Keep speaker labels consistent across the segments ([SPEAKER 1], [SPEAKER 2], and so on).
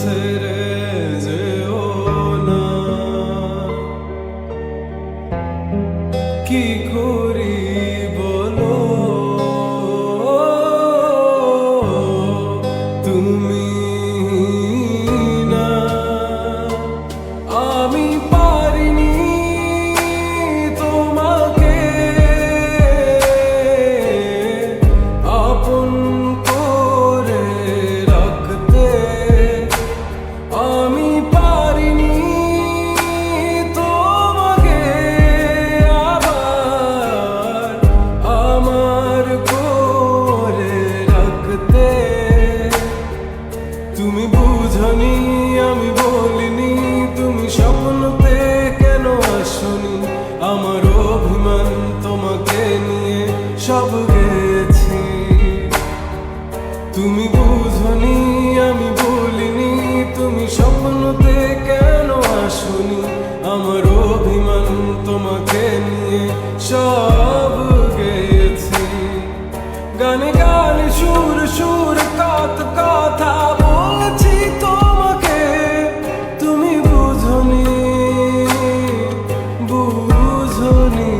[SPEAKER 1] ছেড়ে যেও না। কি করি বলো তুমি না, আমি পারিনি তোমাকে আপন করে রাখতে। আমি পারিনি তোমাকে আবার আমার করে রাখতে। তুমি বুঝনি আমি বলিনি, তুমি স্বপ্নতে কেন আসনি। আমার অভিমান তোমাকে নিয়ে সব গেছি। তুমি বুঝনি আমি বলিনি, তুমি স্বপ্নতে কেন আসনি। আমার অভিমান তোমাকে নিয়ে সব গেছি। গানে গানে সুর সুর কত কথা বলছি তোমাকে, তুমি বুঝনি বুঝনি।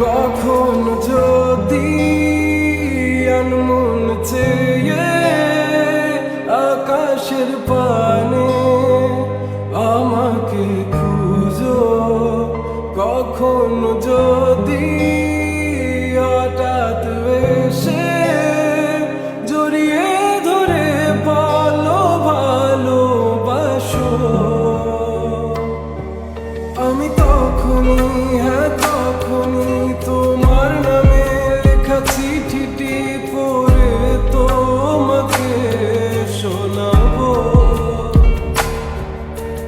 [SPEAKER 1] কখন যদি আনমন চেয়ে আকাশের পানে আমাকে খুঁজো, কখন যদি হঠাৎ এসে জড়িয়ে ধরে বলো ভালোবাসো। আমি তখনই হ্যাঁ তখনই তোমার নামে লেখা চিঠিটি পড়ে তোমাকে শোনাবো।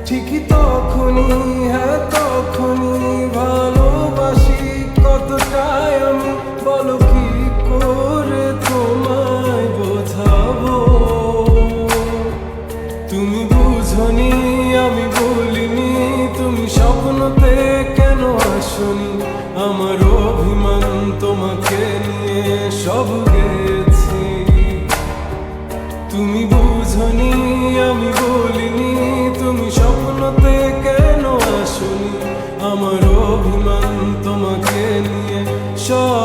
[SPEAKER 1] ঠিকই তখনই হ্যাঁ তখনই ভালোবাসি কতটাই আমি, বলো কি করে তোমায় বোঝাবো। তুমি বুঝনি আমি বলিনি, তুমি স্বপ্নতে কেন আসনি। আমার অভিমান তোমাকে নিয়ে সব গেছি। তুমি বুঝনি আমি বলিনি, তুমি স্বপ্নতে কেন আসনি। আমার অভিমান তোমাকে নিয়ে সব